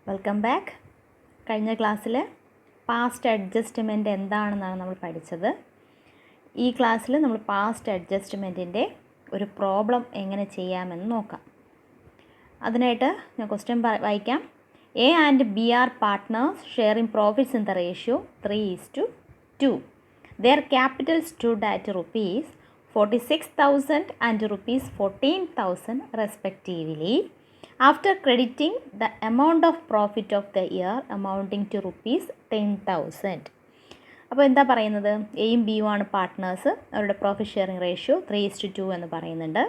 Welcome back. കഴിഞ്ഞ ക്ലാസ്സിൽ past adjustment എന്താണെന്നാണ് നമ്മൾ പഠിച്ചത്. ഈ ക്ലാസ്സിൽ നമ്മൾ പാസ്റ്റ് അഡ്ജസ്റ്റ്മെൻറ്റിൻ്റെ ഒരു പ്രോബ്ലം എങ്ങനെ ചെയ്യാമെന്ന് നോക്കാം. അതിനായിട്ട് ഞാൻ ക്വസ്റ്റ്യൻ വായിക്കാം. A and B are partners sharing profits in the ratio 3:2. Their capital stood at rupees 46,000 and rupees 14,000 respectively. After crediting the amount of profit of the year amounting to rupees 10,000. അപ്പോൾ എന്താ പറയുന്നത്? എയും ബിയും ആണ് partners. അവരുടെ profit sharing ratio 3:2 എന്ന് പറയുന്നുണ്ട്.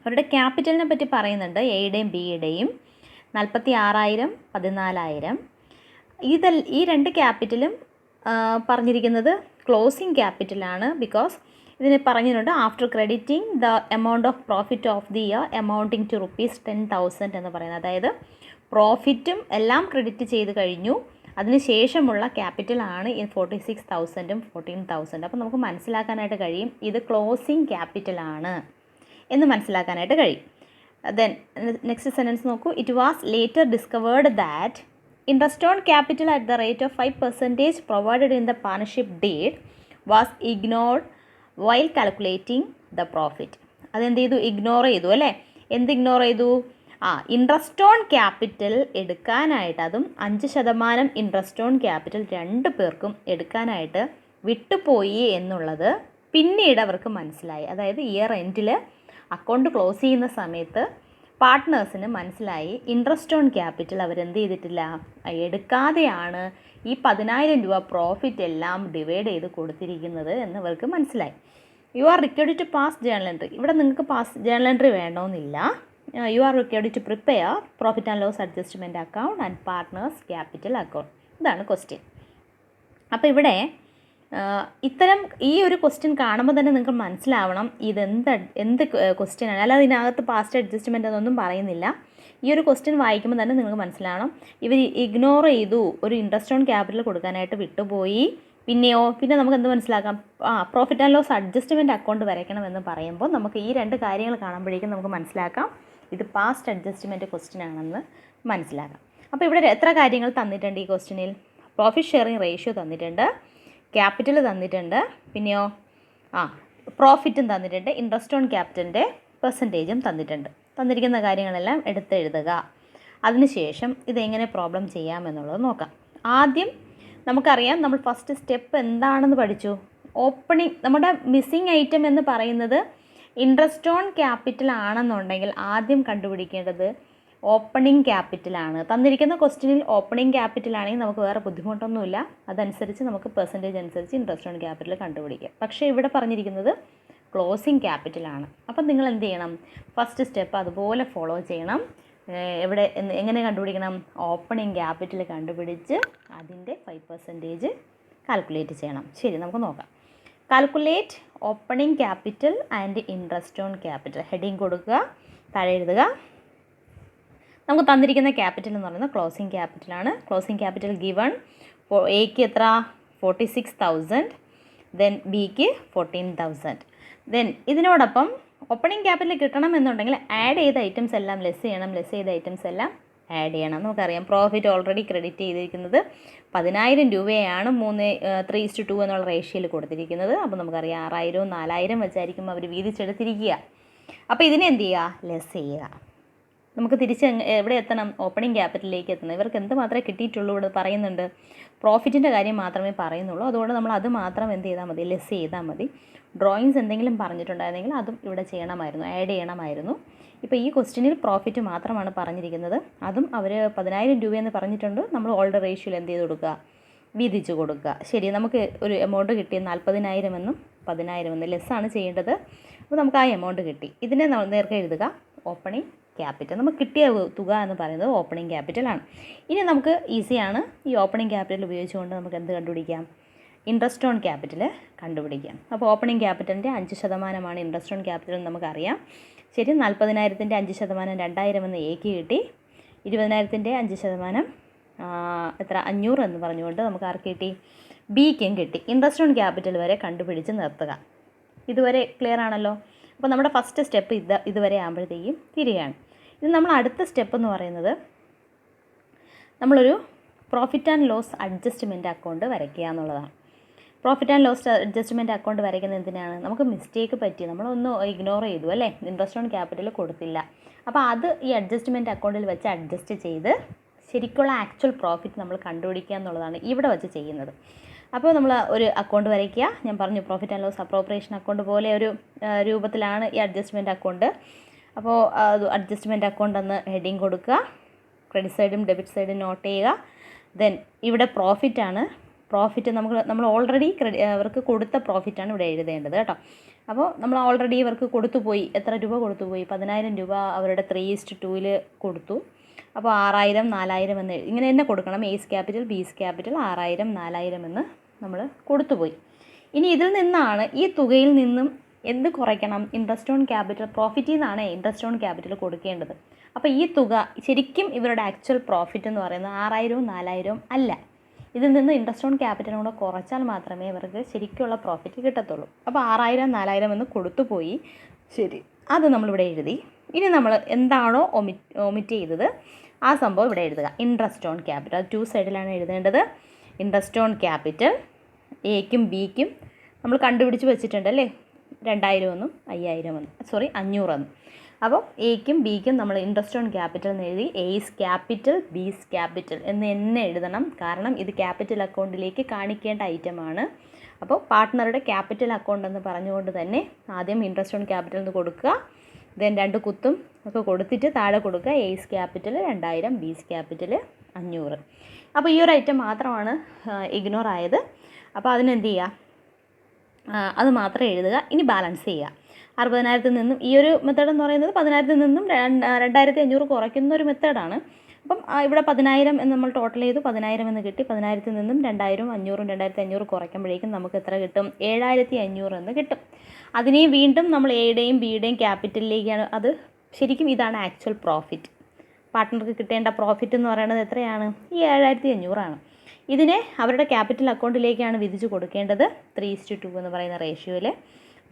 അവരുടെ ക്യാപിറ്റലിനെ പറ്റി പറയുന്നുണ്ട്. എയുടെയും ബിയുടെയും 46,000 14,000. ഈ രണ്ട് ക്യാപിറ്റലും പറഞ്ഞിരിക്കുന്നത് ക്ലോസിംഗ് ക്യാപിറ്റലാണ്. ബിക്കോസ് ഇതിന് പറഞ്ഞിട്ടുണ്ട് after crediting the amount of profit of the year amounting to rupees 10,000 എന്ന് പറയുന്നത്. അതായത് പ്രോഫിറ്റും എല്ലാം ക്രെഡിറ്റ് ചെയ്ത് കഴിഞ്ഞു, അതിന് ശേഷമുള്ള ക്യാപിറ്റലാണ് ഈ 46,000ഉം 14,000. അപ്പോൾ നമുക്ക് മനസ്സിലാക്കാനായിട്ട് കഴിയും ഇത് ക്ലോസിംഗ് ക്യാപിറ്റലാണ് എന്ന് മനസ്സിലാക്കാനായിട്ട് കഴിയും. ദെൻ നെക്സ്റ്റ് സെൻറ്റൻസ് നോക്കൂ. It was later discovered that interest on capital at the rate of 5% provided in the partnership deed was ignored while calculating the profit. അതെന്ത് ചെയ്തു? ഇഗ്നോർ ചെയ്തു അല്ലേ? എന്ത് ഇഗ്നോർ ചെയ്തു? ഇൻട്രസ്റ്റ് ഓൺ ക്യാപിറ്റൽ എടുക്കാനായിട്ട്, അതും 5% interest on capital രണ്ട് പേർക്കും എടുക്കാനായിട്ട് വിട്ടുപോയി എന്നുള്ളത് പിന്നീട് അവർക്ക് മനസ്സിലായി. അതായത് ഇയർ എൻഡിൽ അക്കൗണ്ട് ക്ലോസ് ചെയ്യുന്ന സമയത്ത് പാർട്ട്നേഴ്സിന് മനസ്സിലായി ഇൻട്രസ്റ്റ് ഓൺ ക്യാപിറ്റൽ അവരെന്ത് ചെയ്തിട്ടില്ല, എടുക്കാതെയാണ് ഈ 10,000 രൂപ പ്രോഫിറ്റ് എല്ലാം ഡിവൈഡ് ചെയ്ത് കൊടുത്തിരിക്കുന്നത് എന്നവർക്ക് മനസ്സിലായി. You are required to pass journal entry. ഇവിടെ നിങ്ങൾക്ക് പാസ് ജേണൽ എൻട്രി വേണമെന്നില്ല. You are required to prepare profit and loss adjustment account and partners capital account. ഇതാണ് ക്വസ്റ്റ്യൻ. അപ്പോൾ ഇവിടെ ഇത്തരം ഈ ഒരു ക്വസ്റ്റ്യൻ കാണുമ്പോൾ തന്നെ നിങ്ങൾക്ക് മനസ്സിലാവണം എന്ത് ക്വസ്റ്റ്യനാണ്. അല്ലാതെ ഇതിനകത്ത് പാസ്റ്റ് അഡ്ജസ്റ്റ്മെൻറ്റ് എന്നൊന്നും പറയുന്നില്ല. ഈ ഒരു ക്വസ്റ്റ്യൻ വായിക്കുമ്പോൾ തന്നെ നിങ്ങൾക്ക് മനസ്സിലാവണം ഇവർ ഇഗ്നോർ ചെയ്തു, ഒരു ഇൻട്രസ്റ്റ് ഓൺ ക്യാപിറ്റൽ കൊടുക്കാനായിട്ട് വിട്ടുപോയി. പിന്നെ നമുക്ക് എന്ത് മനസ്സിലാക്കാം? Profit and loss adjustment account വരയ്ക്കണമെന്ന് പറയുമ്പോൾ നമുക്ക് ഈ രണ്ട് കാര്യങ്ങൾ കാണുമ്പോഴേക്കും നമുക്ക് മനസ്സിലാക്കാം ഇത് പാസ്റ്റ് അഡ്ജസ്റ്റ്മെൻറ്റ് ക്വസ്റ്റ്യൻ ആണെന്ന് മനസ്സിലാക്കാം. അപ്പോൾ ഇവിടെ എത്ര കാര്യങ്ങൾ തന്നിട്ടുണ്ട് ഈ ക്വസ്റ്റ്യനിൽ? പ്രോഫിറ്റ് ഷെയറിംഗ് റേഷ്യോ തന്നിട്ടുണ്ട്, ക്യാപിറ്റൽ തന്നിട്ടുണ്ട്, പിന്നെയോ പ്രോഫിറ്റും തന്നിട്ടുണ്ട്, ഇൻട്രസ്റ്റ് ഓൺ ക്യാപിറ്റലിൻ്റെ പെർസെൻറ്റേജും തന്നിട്ടുണ്ട്. തന്നിരിക്കുന്ന കാര്യങ്ങളെല്ലാം എടുത്തെഴുതുക. അതിനുശേഷം ഇതെങ്ങനെ പ്രോബ്ലം ചെയ്യാമെന്നുള്ളത് നോക്കാം. ആദ്യം നമുക്കറിയാം നമ്മൾ ഫസ്റ്റ് സ്റ്റെപ്പ് എന്താണെന്ന് പഠിച്ചു. ഓപ്പണിംഗ്, നമ്മുടെ മിസ്സിംഗ് ഐറ്റം എന്ന് പറയുന്നത് ഇൻട്രസ്റ്റ് ഓൺ ക്യാപിറ്റൽ ആണെന്നുണ്ടെങ്കിൽ ആദ്യം കണ്ടുപിടിക്കേണ്ടത് ഓപ്പണിംഗ് ക്യാപിറ്റലാണ്. തന്നിരിക്കുന്ന ക്വസ്റ്റ്യനിൽ ഓപ്പണിംഗ് ക്യാപിറ്റലാണെങ്കിൽ നമുക്ക് വേറെ ബുദ്ധിമുട്ടൊന്നുമില്ല. അതനുസരിച്ച് നമുക്ക് പെർസെൻറ്റേജ് അനുസരിച്ച് ഇൻട്രസ്റ്റ് ഓൺ ക്യാപിറ്റൽ കണ്ടുപിടിക്കാം. പക്ഷേ ഇവിടെ പറഞ്ഞിരിക്കുന്നത് ക്ലോസിംഗ് ക്യാപിറ്റലാണ്. അപ്പം നിങ്ങൾ എന്ത് ചെയ്യണം? ഫസ്റ്റ് സ്റ്റെപ്പ് അതുപോലെ ഫോളോ ചെയ്യണം. എങ്ങനെ കണ്ടുപിടിക്കണം? ഓപ്പണിംഗ് ക്യാപിറ്റൽ കണ്ടുപിടിച്ച് അതിൻ്റെ 5% കാൽക്കുലേറ്റ് ചെയ്യണം. ശരി, നമുക്ക് നോക്കാം. Calculate opening capital and interest on capital. Heading കൊടുക്കുക, താഴെ എഴുതുക. നമുക്ക് തന്നിരിക്കുന്ന ക്യാപിറ്റൽ എന്ന് പറയുന്നത് ക്ലോസിംഗ് ക്യാപിറ്റലാണ്. Closing capital given. എക്ക് എത്ര? 46,000. ദെൻ ബിക്ക് 14,000. ദെൻ ഇതിനോടൊപ്പം ഓപ്പണിംഗ് ക്യാപിറ്റൽ കിട്ടണമെന്നുണ്ടെങ്കിൽ ആഡ് ചെയ്ത ഐറ്റംസ് എല്ലാം ലെസ് ചെയ്യണം. ലെസ് ചെയ്ത ഐറ്റംസ് എല്ലാം ആഡ് ചെയ്യണം. നമുക്കറിയാം പ്രോഫിറ്റ് ഓൾറെഡി ക്രെഡിറ്റ് ചെയ്തിരിക്കുന്നത് 10,000 രൂപയാണ് 3:2 എന്നുള്ള റേഷ്യോയിൽ കൊടുത്തിരിക്കുന്നത്. അപ്പോൾ നമുക്കറിയാം 6,000 4,000 വെച്ചായിരിക്കും അവർ വീതിച്ചെടുത്തിരിക്കുക. അപ്പോൾ ഇതിനെ എന്ത് ചെയ്യുക? ലെസ് ചെയ്യുക. നമുക്ക് തിരിച്ച് എവിടെ എത്തണം? ഓപ്പണിംഗ് ക്യാപിറ്റലിലേക്ക് എത്തണം. ഇവർക്ക് എന്ത് മാത്രമേ കിട്ടിയിട്ടുള്ളൂ? ഇവിടെ പറയുന്നുണ്ട് പ്രോഫിറ്റിൻ്റെ കാര്യം മാത്രമേ പറയുന്നുള്ളൂ. അതുകൊണ്ട് നമ്മൾ അത് മാത്രം എന്ത് ചെയ്താൽ മതി? ലെസ് ചെയ്താൽ മതി. ഡ്രോയിങ്സ് എന്തെങ്കിലും പറഞ്ഞിട്ടുണ്ടായിരുന്നെങ്കിൽ അതും ഇവിടെ ചെയ്യണമായിരുന്നു, ആഡ് ചെയ്യണമായിരുന്നു. ഇപ്പോൾ ഈ ക്വസ്റ്റ്യനിൽ പ്രോഫിറ്റ് മാത്രമാണ് പറഞ്ഞിരിക്കുന്നത്. അതും അവർ 10,000 രൂപയെന്ന് പറഞ്ഞിട്ടുണ്ട്. നമ്മൾ ഓൾഡ് റേഷ്യോയിൽ എന്ത് ചെയ്ത് കൊടുക്കുക? വീതിച്ച് കൊടുക്കുക. ശരി, നമുക്ക് ഒരു എമൗണ്ട് കിട്ടി 40,000 എന്നും 10,000 എന്നും ലെസ്സാണ് ചെയ്യേണ്ടത്. അപ്പോൾ നമുക്ക് ആ എമൗണ്ട് കിട്ടി. ഇതിനെ നേർക്ക് എഴുതുക ഓപ്പണിംഗ് ക്യാപിറ്റൽ. നമുക്ക് കിട്ടിയ തുക എന്ന് പറയുന്നത് ഓപ്പണിംഗ് ക്യാപിറ്റലാണ്. ഇനി നമുക്ക് ഈസിയാണ്. ഈ ഓപ്പണിംഗ് ക്യാപിറ്റൽ ഉപയോഗിച്ചുകൊണ്ട് നമുക്ക് എന്ത് കണ്ടുപിടിക്കാം? ഇൻട്രസ്റ്റ് ഓൺ ക്യാപിറ്റൽ കണ്ടുപിടിക്കാം. അപ്പോൾ ഓപ്പണിംഗ് ക്യാപിറ്റലിൻ്റെ 5% ഇൻട്രസ്റ്റ് ഓൺ ക്യാപിറ്റൽ നമുക്കറിയാം. ശരി, 40,000ൻ്റെ 5% 2,000 എന്ന് എക്ക് കിട്ടി. 20,000ൻ്റെ 5% എത്ര? 500 എന്ന് പറഞ്ഞുകൊണ്ട് നമുക്ക് ആർക്ക് കിട്ടി? ബിക്കും കിട്ടി. ഇൻട്രസ്റ്റ് ഓൺ ക്യാപിറ്റൽ വരെ കണ്ടുപിടിച്ച് നിർത്തുക. ഇതുവരെ ക്ലിയർ ആണല്ലോ? അപ്പോൾ നമ്മുടെ ഫസ്റ്റ് സ്റ്റെപ്പ് ഇതുവരെ ആകുമ്പോഴത്തേക്കും തിരികെയാണ്. ഇനി നമ്മൾ അടുത്ത സ്റ്റെപ്പ് എന്ന് പറയുന്നത് നമ്മളൊരു profit and loss adjustment account വരയ്ക്കുക എന്നുള്ളതാണ്. Profit and loss adjustment account വരയ്ക്കുന്നത് എന്തിനാണ്? നമുക്ക് മിസ്റ്റേക്ക് പറ്റി, നമ്മളൊന്ന് ഇഗ്നോർ ചെയ്തു അല്ലേ, ഇൻട്രസ്റ്റ് ഓൺ ക്യാപിറ്റൽ കൊടുത്തില്ല. അപ്പോൾ അത് ഈ അഡ്ജസ്റ്റ്മെൻറ്റ് അക്കൗണ്ടിൽ വെച്ച് അഡ്ജസ്റ്റ് ചെയ്ത് ശരിക്കുള്ള ആക്ച്വൽ പ്രോഫിറ്റ് നമ്മൾ കണ്ടുപിടിക്കുക എന്നുള്ളതാണ് ഇവിടെ വെച്ച് ചെയ്യുന്നത്. അപ്പോൾ നമ്മൾ ഒരു അക്കൗണ്ട് വരയ്ക്കുക. ഞാൻ പറഞ്ഞു profit and loss appropriation account പോലെ ഒരു രൂപത്തിലാണ് ഈ അഡ്ജസ്റ്റ്മെൻറ്റ് അക്കൗണ്ട്. അപ്പോൾ അഡ്ജസ്റ്റ്മെൻറ്റ് അക്കൗണ്ട് എന്ന് ഹെഡിങ് കൊടുക്കുക, ക്രെഡിറ്റ് സൈഡും ഡെബിറ്റ് സൈഡും നോട്ട് ചെയ്യുക. ദെൻ ഇവിടെ പ്രോഫിറ്റാണ്, പ്രോഫിറ്റ് നമ്മൾ ഓൾറെഡി അവർക്ക് കൊടുത്ത പ്രോഫിറ്റാണ് ഇവിടെ എഴുതേണ്ടത് കേട്ടോ. അപ്പോൾ നമ്മൾ ഓൾറെഡി ഇവർക്ക് കൊടുത്തുപോയി, എത്ര രൂപ കൊടുത്തുപോയി? 10,000 രൂപ അവരുടെ 3:2 കൊടുത്തു. അപ്പോൾ 6,000, 4,000 എന്ന് ഇങ്ങനെ തന്നെ കൊടുക്കണം. എസ് ക്യാപിറ്റൽ, ബീസ് ക്യാപിറ്റൽ, 6,000, 4,000 എന്ന് നമ്മൾ കൊടുത്തുപോയി. ഇനി ഇതിൽ നിന്നാണ്, ഈ തുകയിൽ നിന്നും എന്ത് കുറയ്ക്കണം? Interest on capital. പ്രോഫിറ്റിൽ നിന്നാണ് ഇൻട്രസ്റ്റ് ഓൺ ക്യാപിറ്റൽ കൊടുക്കേണ്ടത്. അപ്പോൾ ഈ തുക ശരിക്കും ഇവരുടെ ആക്ച്വൽ പ്രോഫിറ്റ് എന്ന് പറയുന്നത് 6,000, 4,000 അല്ല. ഇതിൽ നിന്ന് ഇൻട്രസ്റ്റ് ഓൺ ക്യാപിറ്റലും കൂടെ കുറച്ചാൽ മാത്രമേ ഇവർക്ക് ശരിക്കുള്ള പ്രോഫിറ്റ് കിട്ടത്തുള്ളൂ. അപ്പോൾ 6,000, 4,000 എന്ന് കൊടുത്തുപോയി. ശരി, അത് നമ്മളിവിടെ എഴുതി. ഇനി നമ്മൾ എന്താണോ ഒമിറ്റ് ചെയ്തത് ആ സംഭവം ഇവിടെ എഴുതുക. ഇൻട്രസ്റ്റ് ഓൺ ക്യാപിറ്റൽ 2 സൈഡിലാണ് എഴുതേണ്ടത്. ഇൻട്രസ്റ്റ് ഓൺ ക്യാപിറ്റൽ എക്കും ബിക്കും നമ്മൾ കണ്ടുപിടിച്ച് വെച്ചിട്ടുണ്ട് അല്ലേ, 2,000 എന്നും 5,000 എന്നും 500 എന്നും. അപ്പോൾ എക്കും ബിക്കും നമ്മൾ ഇൻട്രസ്റ്റ് ഓൺ ക്യാപിറ്റൽ എന്ന് എഴുതി. എസ് ക്യാപിറ്റൽ, ബീസ് ക്യാപിറ്റൽ എന്ന് തന്നെ എഴുതണം. കാരണം ഇത് ക്യാപിറ്റൽ അക്കൗണ്ടിലേക്ക് കാണിക്കേണ്ട ഐറ്റമാണ്. അപ്പോൾ പാർട്ട്ണറുടെ ക്യാപിറ്റൽ അക്കൗണ്ട് എന്ന് പറഞ്ഞുകൊണ്ട് തന്നെ ആദ്യം ഇൻട്രസ്റ്റ് ഓൺ ക്യാപിറ്റൽ എന്ന് കൊടുക്കുക. ദെൻ 2 കുത്തും ഒക്കെ കൊടുത്തിട്ട് താഴെ കൊടുക്കുക. എസ് ക്യാപിറ്റൽ 2,000, ബീസ് ക്യാപിറ്റൽ 500. അപ്പോൾ ഈ ഒരു ഐറ്റം മാത്രമാണ് ഇഗ്നോർ ആയത്. അപ്പോൾ അതിനെന്ത് ചെയ്യുക? അത് മാത്രം എഴുതുക. ഇനി ബാലൻസ് ചെയ്യുക. 60,000 നിന്നും, ഈ ഒരു മെത്തേഡ് എന്ന് പറയുന്നത് 10,000 നിന്നും 2,500 കുറയ്ക്കുന്ന ഒരു മെത്തേഡാണ്. അപ്പം ഇവിടെ 10,000 എന്ന് നമ്മൾ ടോട്ടൽ ചെയ്തു, 10,000 എന്ന് കിട്ടി. 10,000 നിന്നും 2,000, 500, 2,500 കുറയ്ക്കുമ്പോഴേക്കും നമുക്ക് എത്ര കിട്ടും? 7,500 എന്ന് കിട്ടും. അതിനെ വീണ്ടും നമ്മൾ എയുടെയും ബിയുടെയും ക്യാപിറ്റലിലേക്കാണ്. അത് ശരിക്കും ഇതാണ് ആക്ച്വൽ പ്രോഫിറ്റ്. പാർട്ട്ണർക്ക് കിട്ടേണ്ട പ്രോഫിറ്റ് എന്ന് പറയുന്നത് എത്രയാണ്? ഈ 7,500 ആണ്. ഇതിനെ അവരുടെ ക്യാപിറ്റൽ അക്കൗണ്ടിലേക്കാണ് വിധിച്ച് കൊടുക്കേണ്ടത്. 3:2 എന്ന് പറയുന്ന റേഷ്യോയിൽ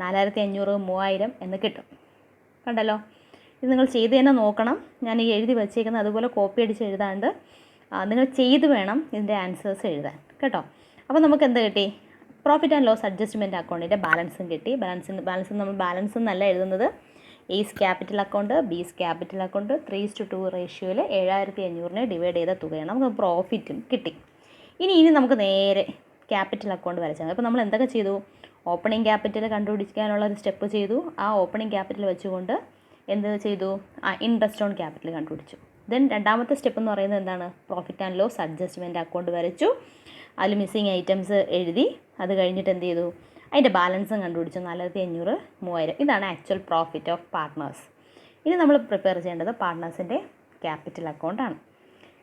4,500, 3,000 എന്ന് കിട്ടും. കണ്ടല്ലോ, ഇത് നിങ്ങൾ ചെയ്ത് തന്നെ നോക്കണം. ഞാൻ ഈ എഴുതി വെച്ചേക്കുന്നത് അതുപോലെ കോപ്പി അടിച്ച് എഴുതാണ്ട് നിങ്ങൾ ചെയ്ത് വേണം ഇതിൻ്റെ ആൻസേഴ്സ് എഴുതാൻ കേട്ടോ. അപ്പോൾ നമുക്ക് എന്ത് കിട്ടി? പ്രോഫിറ്റ് ആൻഡ് ലോസ് അഡ്ജസ്റ്റ്മെൻറ്റ് അക്കൗണ്ടിൻ്റെ ബാലൻസും കിട്ടി. ബാലൻസ് നമ്മൾ ബാലൻസ് എന്നല്ല എഴുതുന്നത്. എസ് ക്യാപിറ്റൽ അക്കൗണ്ട്, ബീസ് ക്യാപിറ്റൽ അക്കൗണ്ട് 3:2 റേഷ്യോയിൽ 7,500 ഡിവൈഡ് ചെയ്ത തുകയാണ്. നമുക്ക് പ്രോഫിറ്റും കിട്ടി. ഇനി നമുക്ക് നേരെ ക്യാപിറ്റൽ അക്കൗണ്ട് വരച്ചാൽ. അപ്പോൾ നമ്മൾ എന്തൊക്കെ ചെയ്തു? ഓപ്പണിംഗ് ക്യാപിറ്റൽ കണ്ടുപിടിക്കാനുള്ള ഒരു സ്റ്റെപ്പ് ചെയ്തു. ആ ഓപ്പണിംഗ് ക്യാപിറ്റൽ വെച്ചുകൊണ്ട് എന്ത് ചെയ്തു? ഇൻട്രസ്റ്റ് ഓൺ ക്യാപിറ്റൽ കണ്ടുപിടിച്ചു. ദെൻ രണ്ടാമത്തെ സ്റ്റെപ്പ് എന്ന് പറയുന്നത് എന്താണ്? Profit and loss adjustment account വരച്ചു. അതിൽ മിസ്സിങ് ഐറ്റംസ് എഴുതി. അത് കഴിഞ്ഞിട്ട് എന്ത് ചെയ്തു? അതിൻ്റെ ബാലൻസും കണ്ടുപിടിച്ചു. 4,500, 3,000. ഇതാണ് ആക്ച്വൽ പ്രോഫിറ്റ് ഓഫ് പാർട്ട്നേഴ്സ്. ഇനി നമ്മൾ പ്രിപ്പയർ ചെയ്യേണ്ടത് പാർട്ട്നേഴ്സിൻ്റെ ക്യാപിറ്റൽ അക്കൗണ്ടാണ്.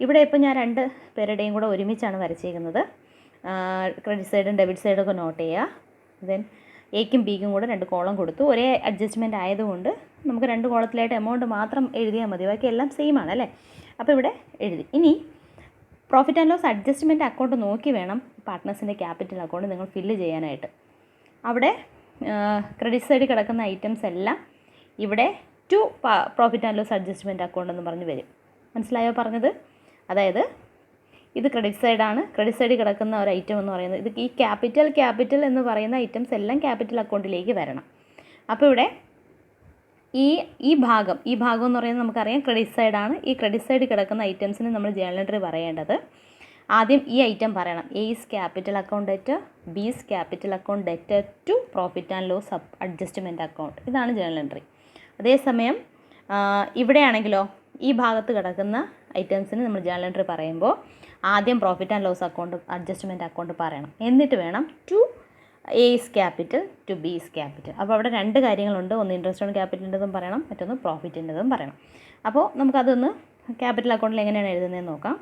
ഇവിടെ ഇപ്പോൾ ഞാൻ 2 പേരുടെയും കൂടെ ഒരുമിച്ചാണ് വരച്ചേക്കുന്നത്. ക്രെഡിറ്റ് സൈഡും ഡെബിറ്റ് സൈഡും ഒക്കെ നോട്ട് ചെയ്യുക. ദെൻ എക്കും ബിക്കും കൂടെ 2 കോളം കൊടുത്തു. ഒരേ അഡ്ജസ്റ്റ്മെൻറ്റ് ആയതുകൊണ്ട് നമുക്ക് 2 കോളത്തിലായിട്ട് എമൗണ്ട് മാത്രം എഴുതിയാൽ മതി. ബാക്കി എല്ലാം സെയിം ആണ് അല്ലേ. അപ്പോൾ ഇവിടെ എഴുതി. ഇനി profit and loss adjustment account നോക്കി വേണം പാർട്ട്നേഴ്സിൻ്റെ ക്യാപിറ്റൽ അക്കൗണ്ട് നിങ്ങൾ ഫില്ല് ചെയ്യാനായിട്ട്. അവിടെ ക്രെഡിറ്റ് സൈഡിൽ കിടക്കുന്ന ഐറ്റംസ് എല്ലാം ഇവിടെ to profit and loss adjustment account എന്ന് പറഞ്ഞ് വരും. മനസ്സിലായോ പറഞ്ഞത്? അതായത് ഇത് ക്രെഡിറ്റ് സൈഡാണ്. ക്രെഡിറ്റ് സൈഡിൽ കിടക്കുന്ന ഒരു ഐറ്റം എന്ന് പറയുന്നത് ഇത് ഈ ക്യാപിറ്റൽ എന്ന് പറയുന്ന ഐറ്റംസ് എല്ലാം ക്യാപിറ്റൽ അക്കൗണ്ടിലേക്ക് വരണം. അപ്പോൾ ഇവിടെ ഈ ഭാഗം എന്ന് പറയുന്നത് നമുക്കറിയാം ക്രെഡിറ്റ് സൈഡാണ്. ഈ ക്രെഡിറ്റ് സൈഡിൽ കിടക്കുന്ന ഐറ്റംസിന് നമ്മൾ ജേണൽ എൻട്രി പറയേണ്ടത്. ആദ്യം ഈ ഐറ്റം പറയണം. A's capital account debt, B's capital account debt to profit and loss adjustment account. ഇതാണ് ജേണൽ എൻട്രി. അതേസമയം ഇവിടെയാണെങ്കിലോ ഈ ഭാഗത്ത് കിടക്കുന്ന ഐറ്റംസിന് നമ്മൾ ജേണൽ എൻട്രി പറയുമ്പോൾ ആദ്യം profit and loss account adjustment account പറയണം. എന്നിട്ട് വേണം to A's capital to B's capital. അപ്പോൾ അവിടെ 2 കാര്യങ്ങളുണ്ട്. ഒന്ന് ഇൻട്രസ്റ്റ് ഓൺ ക്യാപിറ്റലിൻ്റെതും പറയണം, മറ്റൊന്ന് പ്രോഫിറ്റിൻ്റെതും പറയണം. അപ്പോൾ നമുക്കതൊന്ന് ക്യാപിറ്റൽ അക്കൗണ്ടിൽ എങ്ങനെയാണ് എഴുതുന്നതെന്ന് നോക്കാം.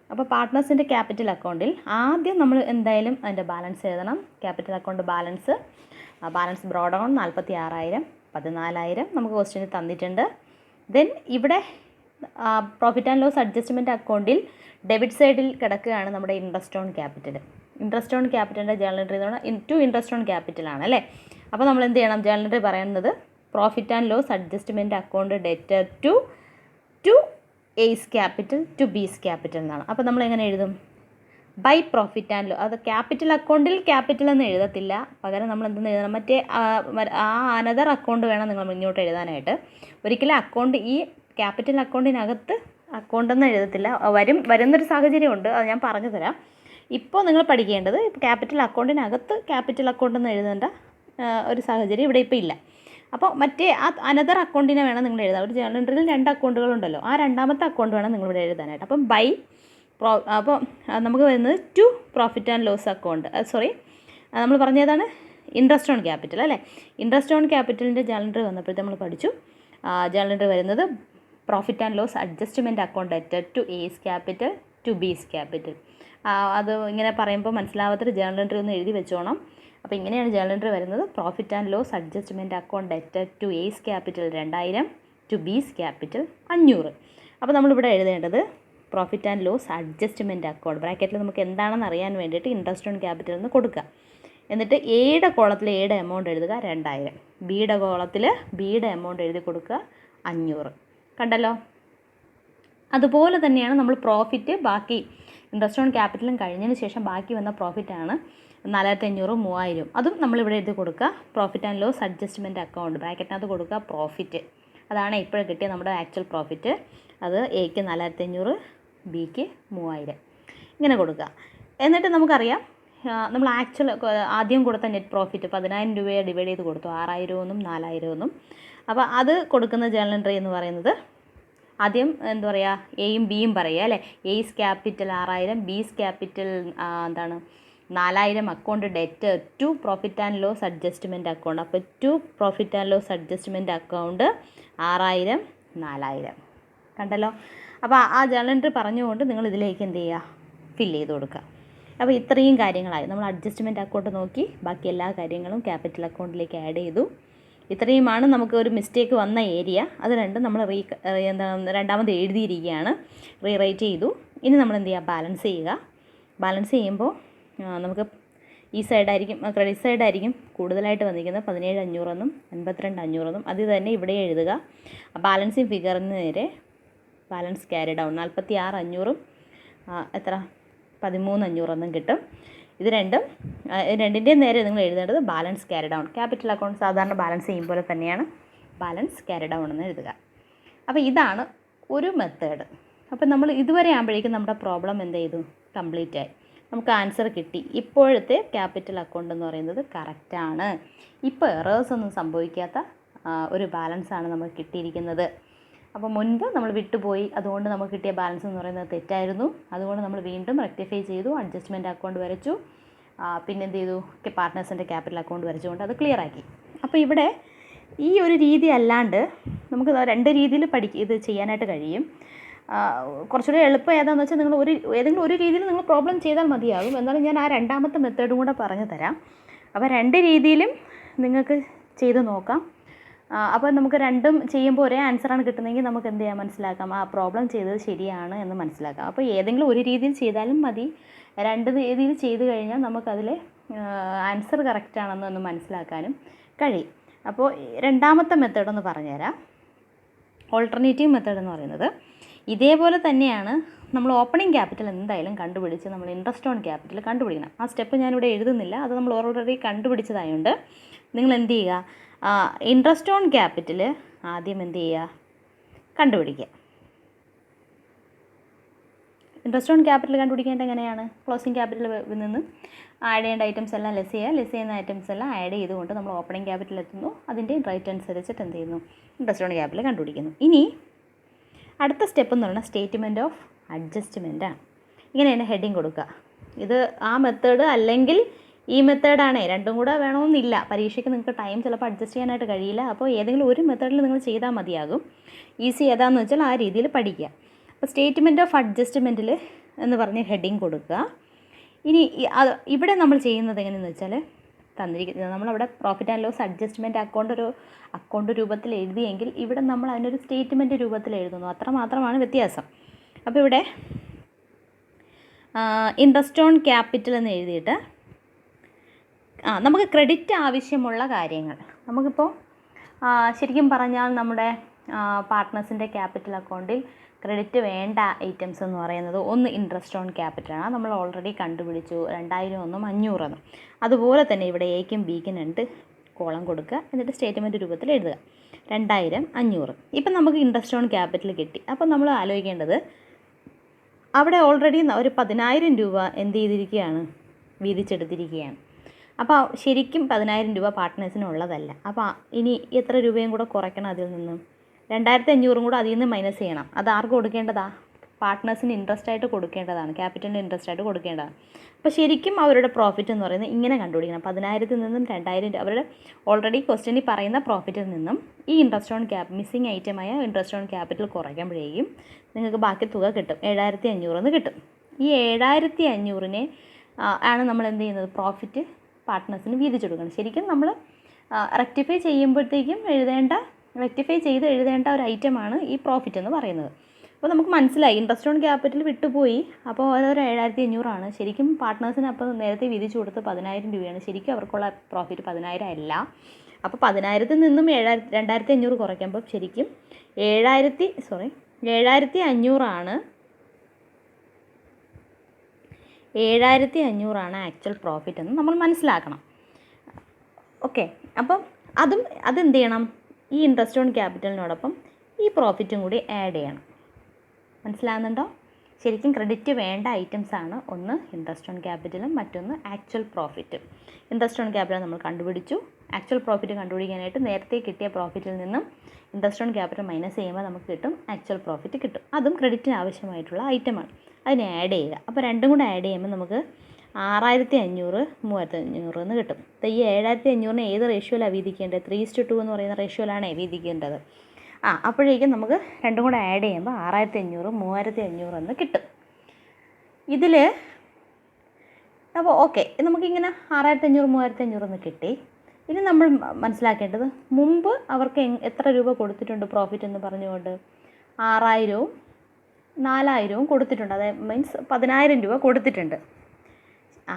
അപ്പോൾ പാർട്ട്നേഴ്സിൻ്റെ ക്യാപിറ്റൽ അക്കൗണ്ടിൽ ആദ്യം നമ്മൾ എന്തായാലും അതിൻ്റെ ബാലൻസ് എഴുതണം. Capital account balance brought on 46,000, 14,000 നമുക്ക് ക്വസ്റ്റ്യനിൽ തന്നിട്ടുണ്ട്. ദെൻ ഇവിടെ പ്രോഫിറ്റ് ആൻഡ് ലോസ് അഡ്ജസ്റ്റ്മെൻറ്റ് അക്കൗണ്ടിൽ ഡെബിറ്റ് സൈഡിൽ കിടക്കുകയാണ് നമ്മുടെ interest on capital. Interest on ക്യാപിറ്റലിൻ്റെ ജേണൽ എൻട്രി എന്ന് പറഞ്ഞാൽ ടു ഇൻട്രസ്റ്റ് ഓൺ ക്യാപിറ്റലാണ് അല്ലേ. അപ്പോൾ നമ്മൾ എന്ത് ചെയ്യണം? ജേണൽ എൻട്രി പറയുന്നത് profit and loss adjustment account debt to A's capital to B's capital എന്നാണ്. അപ്പോൾ നമ്മൾ എങ്ങനെ എഴുതും? By profit and loss. അത് ക്യാപിറ്റൽ അക്കൗണ്ടിൽ ക്യാപിറ്റൽ എന്ന് എഴുതത്തില്ല, പകരം നമ്മൾ എന്തെന്ന് എഴുതണം? മറ്റേ അനദർ അക്കൗണ്ട് വേണം നിങ്ങൾ മുന്നോട്ട് എഴുതാനായിട്ട്. ഒരിക്കലും അക്കൗണ്ട് ഈ ക്യാപിറ്റൽ അക്കൗണ്ടിനകത്ത് അക്കൗണ്ടെന്ന് എഴുതത്തില്ല. വരുന്നൊരു സാഹചര്യമുണ്ട്, അത് ഞാൻ പറഞ്ഞു തരാം. ഇപ്പോൾ നിങ്ങൾ പഠിക്കേണ്ടത് ക്യാപിറ്റൽ അക്കൗണ്ടിനകത്ത് ക്യാപിറ്റൽ അക്കൗണ്ട് എന്ന് എഴുതേണ്ട ഒരു സാഹചര്യം ഇവിടെ ഇപ്പോൾ ഇല്ല. അപ്പോൾ മറ്റേ അനദർ അക്കൗണ്ടിനെ വേണം നിങ്ങൾ എഴുതാൻ. ഒരു ജേർണൽ എൻട്രിയിൽ 2 അക്കൗണ്ടുകളുണ്ടല്ലോ, ആ രണ്ടാമത്തെ അക്കൗണ്ട് വേണം നിങ്ങളിവിടെ എഴുതാനായിട്ട്. അപ്പം അപ്പോൾ നമുക്ക് വരുന്നത് to profit and loss account. നമ്മൾ പറഞ്ഞതാണ് ഇൻട്രസ്റ്റ് ഓൺ ക്യാപിറ്റൽ അല്ലേ. ഇൻട്രസ്റ്റ് ഓൺ ക്യാപിറ്റലിൻ്റെ ജേർണൽ എൻട്രി വന്നപ്പോഴത്തെ നമ്മൾ പഠിച്ചു. ജേർണൽ എൻട്രി വരുന്നത് profit and loss adjustment account ഡെറ്റഡ് to A's capital to B's capital. അത് ഇങ്ങനെ പറയുമ്പോൾ മനസ്സിലാവാത്തൊരു ജേർണൽ എൻട്രി ഒന്ന് എഴുതി വെച്ചോണം. അപ്പോൾ ഇങ്ങനെയാണ് ജേർണൽ എൻട്രി വരുന്നത്. Profit and loss adjustment account ഡെറ്റഡ് to A's capital 2000 to B's capital 500. അപ്പോൾ നമ്മളിവിടെ എഴുതേണ്ടത് profit and loss adjustment account ബ്രാക്കറ്റിൽ നമുക്ക് എന്താണെന്ന് അറിയാൻ വേണ്ടിയിട്ട് ഇൻട്രസ്റ്റ് ഓൺ ക്യാപിറ്റൽ എന്ന് കൊടുക്കുക. എന്നിട്ട് എയുടെ കോളത്തിൽ എയുടെ എമൗണ്ട് എഴുതുക 2000, ബിയുടെ കോളത്തിൽ ബിയുടെ എമൗണ്ട് എഴുതി കൊടുക്കുക 500. കണ്ടല്ലോ? അതുപോലെ തന്നെയാണ് നമ്മൾ പ്രോഫിറ്റ് ബാക്കി ഇൻട്രസ്റ്റ് ഓൺ ക്യാപിറ്റലും കഴിഞ്ഞതിന് ശേഷം ബാക്കി വന്ന പ്രോഫിറ്റാണ് 4500, 3000. അതും നമ്മളിവിടെ എഴുതി കൊടുക്കുക. Profit and loss adjustment account ബ്രാക്കറ്റിനകത്ത് കൊടുക്കുക പ്രോഫിറ്റ്. അതാണ് ഇപ്പോൾ കിട്ടിയ നമ്മുടെ ആക്ച്വൽ പ്രോഫിറ്റ്. അത് എക്ക് 4500, ബിക്ക് 3000 ഇങ്ങനെ കൊടുക്കുക. എന്നിട്ട് നമുക്കറിയാം നമ്മൾ ആദ്യം കൊടുത്ത നെറ്റ് പ്രോഫിറ്റ് 10000 രൂപയെ ഡിവൈഡ് ചെയ്ത് കൊടുത്തു, 6000 4000. അപ്പോൾ അത് കൊടുക്കുന്ന ജേർണൽ എൻട്രി എന്ന് പറയുന്നത് ആദ്യം എന്താ പറയുക, എയും ബിയും പറയുക അല്ലേ. A's capital 6000, B's capital 4000 account debt to profit and loss adjustment account. അപ്പോൾ to profit and loss adjustment account 6000 4000. കണ്ടല്ലോ? അപ്പോൾ ആ ജേർണൽ എൻട്രി പറഞ്ഞുകൊണ്ട് നിങ്ങൾ ഇതിലേക്ക് എന്ത് ചെയ്യുക, ഫില്ല് ചെയ്ത് കൊടുക്കുക. അപ്പോൾ ഇത്രയും കാര്യങ്ങളായി. നമ്മൾ അഡ്ജസ്റ്റ്മെൻറ്റ് അക്കൗണ്ട് നോക്കി, ബാക്കി എല്ലാ കാര്യങ്ങളും ക്യാപിറ്റൽ അക്കൗണ്ടിലേക്ക് ആഡ് ചെയ്തു. ഇത്രയുമാണ് നമുക്ക് ഒരു മിസ്റ്റേക്ക് വന്ന ഏരിയ. അത് രണ്ടും നമ്മൾ രണ്ടാമത് എഴുതിയിരിക്കുകയാണ്, റീറൈറ്റ് ചെയ്തു. ഇനി നമ്മൾ എന്ത് ചെയ്യുക, ബാലൻസ് ചെയ്യുക. ബാലൻസ് ചെയ്യുമ്പോൾ നമുക്ക് ഈ സൈഡായിരിക്കും, ക്രെഡിറ്റ് സൈഡായിരിക്കും കൂടുതലായിട്ട് വന്നിരിക്കുന്നത് 17500 82,500. അത് തന്നെ ഇവിടെ എഴുതുക. ബാലൻസിങ് ഫിഗറിന് നേരെ ബാലൻസ് ക്യാരി ഡൗൺ 46,500 എത്ര 13,500 കിട്ടും. ഇത് രണ്ടിൻ്റെയും നേരെ നിങ്ങൾ എഴുതേണ്ടത് balance carry down. Capital account സാധാരണ ബാലൻസ് ചെയ്യുമ്പോൾ തന്നെയാണ് ബാലൻസ് ക്യാരി ഡൗൺ എന്ന് എഴുതുക. അപ്പോൾ ഇതാണ് ഒരു മെത്തേഡ്. അപ്പോൾ നമ്മൾ ഇതുവരെ ആകുമ്പോഴേക്കും നമ്മുടെ പ്രോബ്ലം എന്ത് ചെയ്തു, കംപ്ലീറ്റ് ആയി. നമുക്ക് ആൻസർ കിട്ടി. ഇപ്പോഴത്തെ ക്യാപിറ്റൽ അക്കൗണ്ട് എന്ന് പറയുന്നത് കറക്റ്റാണ്. ഇപ്പോൾ എറേഴ്സ് ഒന്നും സംഭവിക്കാത്ത ഒരു ബാലൻസാണ് നമുക്ക് കിട്ടിയിരിക്കുന്നത്. അപ്പോൾ മുൻപ് നമ്മൾ വിട്ടുപോയി, അതുകൊണ്ട് നമുക്ക് കിട്ടിയ ബാലൻസ് എന്ന് പറയുന്നത് തെറ്റായിരുന്നു. അതുകൊണ്ട് നമ്മൾ വീണ്ടും റെക്ടിഫൈ ചെയ്തു, അഡ്ജസ്റ്റ്മെൻറ്റ് അക്കൗണ്ട് വരച്ചു, പിന്നെ എന്ത് ചെയ്തു, പാർട്ട്നേഴ്സിൻ്റെ ക്യാപിറ്റൽ അക്കൗണ്ട് വരച്ചുകൊണ്ട് അത് ക്ലിയർ ആക്കി. അപ്പോൾ ഇവിടെ ഈ ഒരു രീതി അല്ലാണ്ട് നമുക്ക് 2 രീതിയിൽ ഇത് ചെയ്യാനായിട്ട് കഴിയും. കുറച്ചുകൂടി എളുപ്പം ഏതാണെന്ന് വെച്ചാൽ നിങ്ങൾ ഏതെങ്കിലും ഒരു രീതിയിൽ നിങ്ങൾ പ്രോബ്ലം ചെയ്താൽ മതിയാകും. എന്നാലും ഞാൻ ആ രണ്ടാമത്തെ മെത്തേഡും കൂടെ പറഞ്ഞു തരാം. അപ്പോൾ 2 രീതിയിലും നിങ്ങൾക്ക് ചെയ്ത് നോക്കാം. അപ്പോൾ നമുക്ക് രണ്ടും ചെയ്യുമ്പോൾ ഒരേ ആൻസറാണ് കിട്ടുന്നതെങ്കിൽ നമുക്ക് എന്ത് ചെയ്യാൻ മനസ്സിലാക്കാം, ആ പ്രോബ്ലം ചെയ്തത് ശരിയാണ് എന്ന് മനസ്സിലാക്കാം. അപ്പോൾ ഏതെങ്കിലും ഒരു രീതിയിൽ ചെയ്താലും മതി. 2 രീതിയിൽ ചെയ്ത് കഴിഞ്ഞാൽ നമുക്കതിൽ ആൻസർ കറക്റ്റാണെന്നൊന്ന് മനസ്സിലാക്കാനും കഴിയും. അപ്പോൾ രണ്ടാമത്തെ മെത്തേഡൊന്ന് പറഞ്ഞുതരാം. ഓൾട്ടർനേറ്റീവ് മെത്തേഡ് എന്ന് പറയുന്നത് ഇതേപോലെ തന്നെയാണ്. നമ്മൾ ഓപ്പണിംഗ് ക്യാപിറ്റൽ എന്തായാലും കണ്ടുപിടിച്ച് നമ്മൾ ഇൻട്രസ്റ്റ് ഓൺ ക്യാപിറ്റൽ കണ്ടുപിടിക്കണം. ആ സ്റ്റെപ്പ് ഞാനിവിടെ എഴുതുന്നില്ല, അത് നമ്മൾ ഓൾറെഡി കണ്ടുപിടിച്ചതായതുകൊണ്ട് നിങ്ങൾ എന്ത് ചെയ്യുക, ഇൻട്രസ്റ്റ് ഓൺ ക്യാപിറ്റൽ ആദ്യം എന്ത് ചെയ്യുക, കണ്ടുപിടിക്കുക. ഇൻട്രസ്റ്റ് ഓൺ ക്യാപിറ്റൽ കണ്ടുപിടിക്കേണ്ടത് എങ്ങനെയാണ്, ക്ലോസിംഗ് ക്യാപിറ്റലിൽ നിന്ന് ആഡ് ചെയ്യേണ്ട ഐറ്റംസ് എല്ലാം ലെസ് ചെയ്യുന്ന ഐറ്റംസ് എല്ലാം ആഡ് ചെയ്തുകൊണ്ട് നമ്മൾ ഓപ്പണിംഗ് ക്യാപിറ്റൽ എത്തുന്നു. അതിൻ്റെ റേറ്റ് അനുസരിച്ചിട്ട് എന്ത് ചെയ്യുന്നു, ഇൻട്രസ്റ്റ് ഓൺ ക്യാപിറ്റൽ കണ്ടുപിടിക്കുന്നു. ഇനി അടുത്ത സ്റ്റെപ്പ് എന്ന് പറയുന്നത് സ്റ്റേറ്റ്മെൻറ്റ് ഓഫ് അഡ്ജസ്റ്റ്മെൻറ്റാണ്. ഇങ്ങനെ തന്നെ ഹെഡിങ് കൊടുക്കുക. ഇത് ആ മെത്തേഡ് അല്ലെങ്കിൽ ഈ മെത്തേഡാണേ, രണ്ടും കൂടെ വേണമെന്നില്ല. പരീക്ഷയ്ക്ക് നിങ്ങൾക്ക് ടൈം ചിലപ്പോൾ അഡ്ജസ്റ്റ് ചെയ്യാനായിട്ട് കഴിയില്ല. അപ്പോൾ ഏതെങ്കിലും ഒരു മെത്തേഡിൽ നിങ്ങൾ ചെയ്താൽ മതിയാകും. ഈസി ഏതാണെന്ന് വെച്ചാൽ ആ രീതിയിൽ പഠിക്കുക. അപ്പോൾ സ്റ്റേറ്റ്മെൻറ്റ് ഓഫ് അഡ്ജസ്റ്റ്മെൻറ്റിൽ എന്ന് പറഞ്ഞ് ഹെഡിങ് കൊടുക്കുക. ഇനി ഇവിടെ നമ്മൾ ചെയ്യുന്നത് എങ്ങനെയെന്ന് വെച്ചാൽ തന്നിരിക്കുന്നത് നമ്മളവിടെ profit and loss adjustment account രൂപത്തിൽ എഴുതിയെങ്കിൽ ഇവിടെ നമ്മൾ അതിനൊരു സ്റ്റേറ്റ്മെൻറ്റ് രൂപത്തിൽ എഴുതുന്നു. അത്ര മാത്രമാണ് വ്യത്യാസം. അപ്പോൾ ഇവിടെ ഇൻട്രസ്റ്റ് ഓൺ ക്യാപിറ്റൽ എന്ന് എഴുതിയിട്ട് നമുക്ക് ക്രെഡിറ്റ് ആവശ്യമുള്ള കാര്യങ്ങൾ, നമുക്കിപ്പോൾ ശരിക്കും പറഞ്ഞാൽ നമ്മുടെ പാർട്ട്നേഴ്സിൻ്റെ ക്യാപിറ്റൽ അക്കൗണ്ടിൽ ക്രെഡിറ്റ് വേണ്ട ഐറ്റംസ് എന്ന് പറയുന്നത് ഒന്ന് ഇൻട്രസ്റ്റ് ഓൺ ക്യാപിറ്റലാണ്, നമ്മൾ ഓൾറെഡി കണ്ടുപിടിച്ചു 2000 ഒന്നും 500 എന്നും. അതുപോലെ തന്നെ ഇവിടെ എക്കും ബിക്കും 2 കോളം കൊടുക്കുക, എന്നിട്ട് സ്റ്റേറ്റ്മെൻറ്റ് രൂപത്തിൽ എഴുതുക 2000 500. ഇപ്പം നമുക്ക് ഇൻട്രസ്റ്റ് ഓൺ ക്യാപിറ്റൽ കിട്ടി. അപ്പം നമ്മൾ ആലോചിക്കേണ്ടത് അവിടെ ഓൾറെഡി ഒരു 10,000 രൂപ എന്ത് ചെയ്തിരിക്കുകയാണ്, വീതിച്ചെടുത്തിരിക്കുകയാണ്. അപ്പോൾ ശരിക്കും 10,000 രൂപ പാർട്ട്നേഴ്സിനുള്ളതല്ല. അപ്പോൾ ഇനി എത്ര രൂപയും കൂടെ കുറയ്ക്കണം, അതിൽ നിന്നും 2,500 കൂടെ അതിൽ നിന്ന് മൈനസ് ചെയ്യണം. അത് ആർക്ക് കൊടുക്കേണ്ടതാണ്? പാർട്ട്നേഴ്സിന് ഇൻട്രസ്റ്റ് ആയിട്ട് കൊടുക്കേണ്ടതാണ്, ക്യാപിറ്റലിന് ഇൻട്രസ്റ്റ് ആയിട്ട് കൊടുക്കേണ്ടതാണ്. അപ്പോൾ ശരിക്കും അവരുടെ പ്രോഫിറ്റ് എന്ന് പറയുന്നത് ഇങ്ങനെ കണ്ടുപിടിക്കണം. 10,000 നിന്നും 2,000 അവരുടെ ഓൾറെഡി ക്വസ്റ്റ്യനിൽ പറയുന്ന പ്രോഫിറ്റിൽ നിന്നും ഈ ഇൻട്രസ്റ്റ് ഓൺ മിസ്സിങ് ഐറ്റമായ ഇൻട്രസ്റ്റ് ഓൺ ക്യാപിറ്റൽ കുറയ്ക്കുമ്പോഴേക്കും നിങ്ങൾക്ക് ബാക്കി തുക കിട്ടും, 7,500 കിട്ടും. ഈ 7,500 ആണ് നമ്മൾ എന്ത് ചെയ്യുന്നത്, പ്രോഫിറ്റ് പാർട്ട്നേഴ്സിന് വീതിച്ചെടുക്കണം. ശരിക്കും നമ്മൾ റെക്ടിഫൈ ചെയ്യുമ്പോഴത്തേക്കും റെക്ടിഫൈ ചെയ്ത് എഴുതേണ്ട ഒരു ഐറ്റമാണ് ഈ പ്രോഫിറ്റ് എന്ന് പറയുന്നത്. അപ്പോൾ നമുക്ക് മനസ്സിലായി ഇൻട്രസ്റ്റ് ഓൺ ക്യാപിറ്റൽ വിട്ടുപോയി. അപ്പോൾ അതൊരു 7,500 ആണ്. ശരിക്കും പാർട്ട്നേഴ്സിന് അപ്പോൾ നേരത്തെ വിധിച്ചു കൊടുത്ത് 10,000 രൂപയാണ്. ശരിക്കും അവർക്കുള്ള പ്രോഫിറ്റ് 10,000 അല്ല. അപ്പോൾ 10,000 നിന്നും 2,500 കുറയ്ക്കുമ്പോൾ ശരിക്കും 7,500 ആണ് 7,500 ആക്ച്വൽ പ്രോഫിറ്റ് എന്ന് നമ്മൾ മനസ്സിലാക്കണം. ഓക്കെ, അപ്പം അതെന്ത് ചെയ്യണം, ഈ ഇൻട്രസ്റ്റ് ഓൺ ക്യാപിറ്റലിനോടൊപ്പം ഈ പ്രോഫിറ്റും കൂടി ആഡ് ചെയ്യണം. മനസ്സിലാകുന്നുണ്ടോ? ശരിക്കും ക്രെഡിറ്റ് വേണ്ട ഐറ്റംസാണ് ഒന്ന് ഇൻട്രസ്റ്റ് ഓൺ ക്യാപിറ്റലും മറ്റൊന്ന് actual profit. Interest on capital നമ്മൾ കണ്ടുപിടിച്ചു. ആക്ച്വൽ പ്രോഫിറ്റ് കണ്ടുപിടിക്കാനായിട്ട് നേരത്തെ കിട്ടിയ പ്രോഫിറ്റിൽ നിന്നും ഇൻട്രസ്റ്റ് ഓൺ ക്യാപിറ്റൽ മൈനസ് ചെയ്യുമ്പോൾ നമുക്ക് കിട്ടും, ആക്ച്വൽ പ്രോഫിറ്റ് കിട്ടും. അതും ക്രെഡിറ്റിന് ആവശ്യമായിട്ടുള്ള ഐറ്റമാണ്. അതിനെ ആഡ് ചെയ്യുക. അപ്പോൾ രണ്ടും കൂടെ ആഡ് ചെയ്യുമ്പോൾ നമുക്ക് 6,500 3,500 എന്ന് കിട്ടും. ഈ 7,500 ഏത് റേഷ്യോയിലാണ് വീതിക്കേണ്ടത്? 3:2 എന്ന് പറയുന്ന റേഷ്യോയിലാണ് വീതിക്കേണ്ടത്. അപ്പോഴേക്കും നമുക്ക് രണ്ടും കൂടെ ആഡ് ചെയ്യുമ്പോൾ 6,500 3,500 എന്ന് കിട്ടും. ഇതിൽ അപ്പോൾ ഓക്കെ, നമുക്കിങ്ങനെ 6,500 3,500 എന്ന് കിട്ടി. ഇനി നമ്മൾ മനസ്സിലാക്കേണ്ടത് മുമ്പ് അവർക്ക് എത്ര രൂപ കൊടുത്തിട്ടുണ്ട് പ്രോഫിറ്റ് എന്ന് പറഞ്ഞുകൊണ്ട് 6,000 4,000 കൊടുത്തിട്ടുണ്ട്. അതായത് മീൻസ് 10,000 രൂപ കൊടുത്തിട്ടുണ്ട്.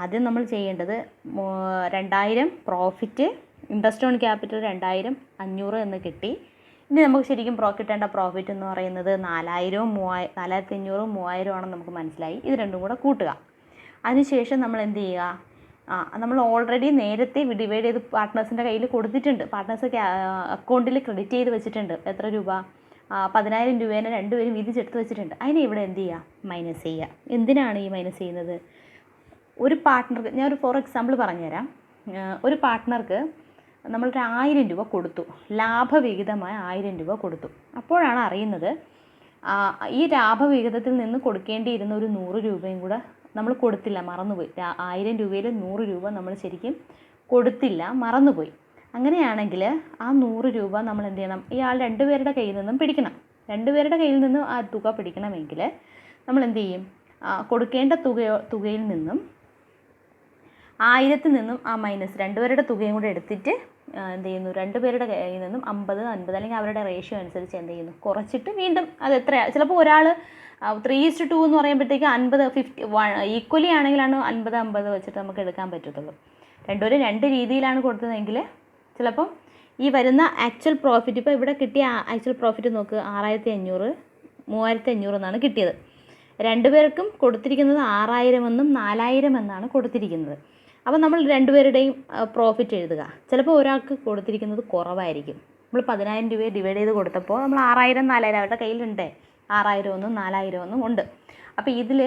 ആദ്യം നമ്മൾ ചെയ്യേണ്ടത് 2,000 പ്രോഫിറ്റ്, ഇൻട്രസ്റ്റ് ഓൺ ക്യാപിറ്റൽ 2,500 എന്ന് കിട്ടി. ഇനി നമുക്ക് ശരിക്കും കിട്ടേണ്ട പ്രോഫിറ്റ് എന്ന് പറയുന്നത് 4,000 4,500 3,000 ആണെന്ന് നമുക്ക് മനസ്സിലായി. ഇത് രണ്ടും കൂടെ കൂട്ടുക. അതിനുശേഷം നമ്മൾ എന്ത് ചെയ്യുക, നമ്മൾ ഓൾറെഡി നേരത്തെ ഡിവൈഡ് ചെയ്ത് പാർട്ട്നേഴ്സിൻ്റെ കയ്യിൽ കൊടുത്തിട്ടുണ്ട്. പാർട്ട്നേഴ്സ് അക്കൗണ്ടിൽ ക്രെഡിറ്റ് ചെയ്ത് വെച്ചിട്ടുണ്ട്. എത്ര രൂപ? 10,000 രൂപേനെ രണ്ടുപേരും വീതിച്ചെടുത്ത് വെച്ചിട്ടുണ്ട്. അതിനെ ഇവിടെ എന്ത് ചെയ്യുക, മൈനസ് ചെയ്യുക. എന്തിനാണ് ഈ മൈനസ് ചെയ്യുന്നത്? ഒരു പാർട്ട്ണർക്ക് ഞാനൊരു ഫോർ എക്സാമ്പിൾ പറഞ്ഞുതരാം. ഒരു പാർട്ട്ണർക്ക് നമ്മളൊരു 1,000 രൂപ കൊടുത്തു, ലാഭവിഹിതമായ 1,000 രൂപ കൊടുത്തു. അപ്പോഴാണ് അറിയുന്നത് ഈ ലാഭവിഹിതത്തിൽ നിന്ന് കൊടുക്കേണ്ടിയിരുന്ന ഒരു 100 രൂപയും കൂടെ നമ്മൾ കൊടുത്തില്ല, മറന്നുപോയി. 1,000 രൂപയിൽ 100 രൂപ നമ്മൾ ശരിക്കും കൊടുത്തില്ല, മറന്നുപോയി. അങ്ങനെയാണെങ്കിൽ ആ 100 രൂപ നമ്മൾ എന്ത് ചെയ്യണം, ഇയാൾ രണ്ടുപേരുടെ കയ്യിൽ നിന്നും പിടിക്കണം. രണ്ടുപേരുടെ കയ്യിൽ നിന്നും ആ തുക പിടിക്കണമെങ്കിൽ നമ്മൾ എന്ത് ചെയ്യും, കൊടുക്കേണ്ട തുകയിൽ നിന്നും 1,000 നിന്നും ആ മൈനസ് രണ്ടുപേരുടെ തുകയും കൂടെ എടുത്തിട്ട് എന്ത് ചെയ്യുന്നു, രണ്ടുപേരുടെ കയ്യിൽ നിന്നും 50 50 അല്ലെങ്കിൽ അവരുടെ റേഷ്യോ അനുസരിച്ച് എന്ത് ചെയ്യുന്നു, കുറച്ചിട്ട് വീണ്ടും അത് എത്രയാണ്, ചിലപ്പോൾ ഒരാൾ 3:2 എന്ന് പറയുമ്പോഴത്തേക്ക് 50 ഈക്വലി ആണെങ്കിലാണ് 50 50 വെച്ചിട്ട് നമുക്ക് എടുക്കാൻ പറ്റത്തുള്ളൂ. രണ്ടുപേരും രണ്ട് രീതിയിലാണ് കൊടുത്തതെങ്കിൽ ചിലപ്പം ഈ വരുന്ന ആക്ച്വൽ പ്രോഫിറ്റ്, ഇപ്പോൾ ഇവിടെ കിട്ടിയ ആക്ച്വൽ പ്രോഫിറ്റ് നോക്ക്, 6,500 3,500 എന്നാണ് കിട്ടിയത്. രണ്ടുപേർക്കും കൊടുത്തിരിക്കുന്നത് 6,000 എന്നും 4,000 എന്നാണ് കൊടുത്തിരിക്കുന്നത്. അപ്പോൾ നമ്മൾ രണ്ടുപേരുടെയും പ്രോഫിറ്റ് എഴുതുക. ചിലപ്പോൾ ഒരാൾക്ക് കൊടുത്തിരിക്കുന്നത് കുറവായിരിക്കും. നമ്മൾ 10,000 രൂപയെ ഡിവൈഡ് ചെയ്ത് കൊടുത്തപ്പോൾ നമ്മൾ 6,000 4,000 അവരുടെ കയ്യിലുണ്ട്, 6,000 ഒന്നും 4,000 ഒന്നും ഉണ്ട്. അപ്പോൾ ഇതിൽ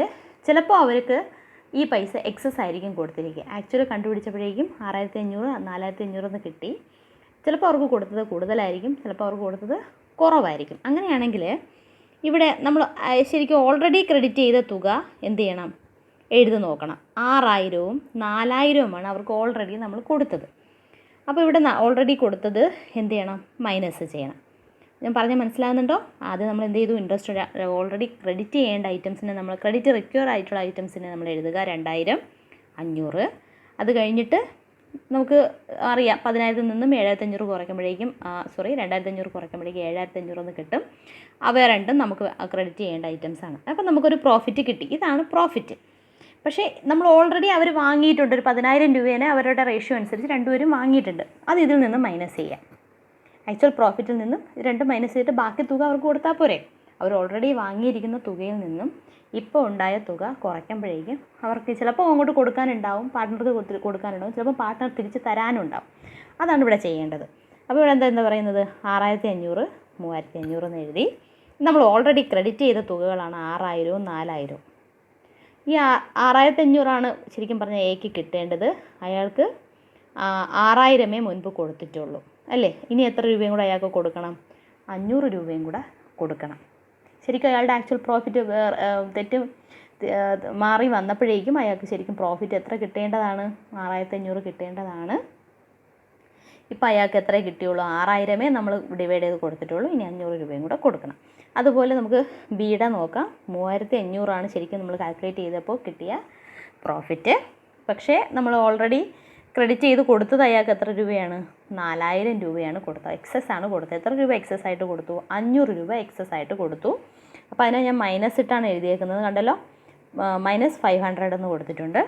ചിലപ്പോൾ അവർക്ക് ഈ പൈസ എക്സസ് ആയിരിക്കും കൊടുത്തിരിക്കുക. ആക്ച്വലി കണ്ടുപിടിച്ചപ്പോഴേക്കും 6,500 4,500 എന്ന് കിട്ടി. ചിലപ്പോൾ അവർക്ക് കൊടുത്തത് കൂടുതലായിരിക്കും, ചിലപ്പോൾ അവർക്ക് കൊടുത്തത് കുറവായിരിക്കും. അങ്ങനെയാണെങ്കിൽ ഇവിടെ നമ്മൾ ശരിക്കും ഓൾറെഡി ക്രെഡിറ്റ് ചെയ്ത തുക എന്ത് ചെയ്യണം, എഴുതി നോക്കണം. 6,000 4,000 അവർക്ക് ഓൾറെഡി നമ്മൾ കൊടുത്തത്. അപ്പോൾ ഇവിടെ ഓൾറെഡി കൊടുത്തത് എന്ത് ചെയ്യണം, മൈനസ് ചെയ്യണം. ഞാൻ പറഞ്ഞാൽ മനസ്സിലാകുന്നുണ്ടോ? ആദ്യം നമ്മൾ എന്ത് ചെയ്തു, ഇൻട്രസ്റ്റ് ഓൾറെഡി ക്രെഡിറ്റ് ചെയ്യേണ്ട ഐറ്റംസിനെ നമ്മൾ ക്രെഡിറ്റ് റിക്വയർ ആയിട്ടുള്ള ഐറ്റംസിനെ നമ്മൾ എഴുതുക 2,500. അത് കഴിഞ്ഞിട്ട് നമുക്ക് അറിയാം 10,000 നിന്നും 7,500 കുറയ്ക്കുമ്പോഴേക്കും 2,500 കുറയ്ക്കുമ്പോഴേക്കും 7,500 എന്ന് കിട്ടും. അവ രണ്ടും നമുക്ക് ക്രെഡിറ്റ് ചെയ്യേണ്ട ഐറ്റംസാണ്. അപ്പോൾ നമുക്കൊരു പ്രോഫിറ്റ് കിട്ടി. ഇതാണ് പ്രോഫിറ്റ്. പക്ഷേ നമ്മൾ ഓൾറെഡി അവർ വാങ്ങിയിട്ടുണ്ട്, ഒരു 10,000 രൂപേനെ അവരുടെ റേഷ്യോ അനുസരിച്ച് രണ്ടുപേരും വാങ്ങിയിട്ടുണ്ട്. അത് ഇതിൽ നിന്ന് മൈനസ് ചെയ്യാം. ആക്ച്വൽ പ്രോഫിറ്റിൽ നിന്നും രണ്ടും മൈനസ് ചെയ്തിട്ട് ബാക്കി തുക അവർക്ക് കൊടുത്താൽ പോരെ. അവർ ഓൾറെഡി വാങ്ങിയിരിക്കുന്ന തുകയിൽ നിന്നും ഇപ്പോൾ ഉണ്ടായ തുക കുറയ്ക്കുമ്പോഴേക്കും അവർക്ക് ചിലപ്പോൾ അങ്ങോട്ട് കൊടുക്കാനുണ്ടാവും, പാർട്ട്ണർക്ക് കൊടുക്കാനുണ്ടാവും, ചിലപ്പോൾ പാർട്ട്ണർ തിരിച്ച് തരാനുണ്ടാവും. അതാണ് ഇവിടെ ചെയ്യേണ്ടത്. അപ്പോൾ ഇവിടെ എന്താ പറയുന്നത്, 6500 3500 എന്ന് എഴുതി. നമ്മൾ ഓൾറെഡി ക്രെഡിറ്റ് ചെയ്ത തുകകളാണ് 6000 4000. ഈ 6500 ശരിക്കും പറഞ്ഞാൽ എക്ക് കിട്ടേണ്ടത്. അയാൾക്ക് 6000 മുൻപ് കൊടുത്തിട്ടുള്ളൂ അല്ലേ. ഇനി എത്ര രൂപയും കൂടെ അയാൾക്ക് കൊടുക്കണം? 500 രൂപയും കൂടെ കൊടുക്കണം. ശരിക്കും അയാളുടെ ആക്ച്വൽ പ്രോഫിറ്റ് തെറ്റ് മാറി വന്നപ്പോഴേക്കും അയാൾക്ക് ശരിക്കും പ്രോഫിറ്റ് എത്ര കിട്ടേണ്ടതാണ്? 6500 കിട്ടേണ്ടതാണ്. ഇപ്പോൾ അയാൾക്ക് എത്ര കിട്ടിയുള്ളൂ? 6000 നമ്മൾ ഡിവൈഡ് ചെയ്ത് കൊടുത്തിട്ടുള്ളൂ. ഇനി 500 രൂപയും കൂടെ കൊടുക്കണം. അതുപോലെ നമുക്ക് ബിയുടെ നോക്കാം. 3500 ശരിക്കും നമ്മൾ കാൽക്കുലേറ്റ് ചെയ്തപ്പോൾ കിട്ടിയ പ്രോഫിറ്റ്. പക്ഷേ നമ്മൾ ഓൾറെഡി ക്രെഡിറ്റ് ചെയ്ത് കൊടുത്തത് അയാൾക്ക് എത്ര രൂപയാണ്? 4000 രൂപയാണ് കൊടുത്തത്. എക്സസ് ആണ് കൊടുത്തത്. എത്ര രൂപ എക്സസ് ആയിട്ട് കൊടുത്തു? 500 രൂപ എക്സസ് ആയിട്ട് കൊടുത്തു. അപ്പോൾ അതിനെ ഞാൻ മൈനസ് ഇട്ടാണ് എഴുതിയേക്കുന്നത്, കണ്ടല്ലോ. -500 എന്ന് കൊടുത്തിട്ടുണ്ട്.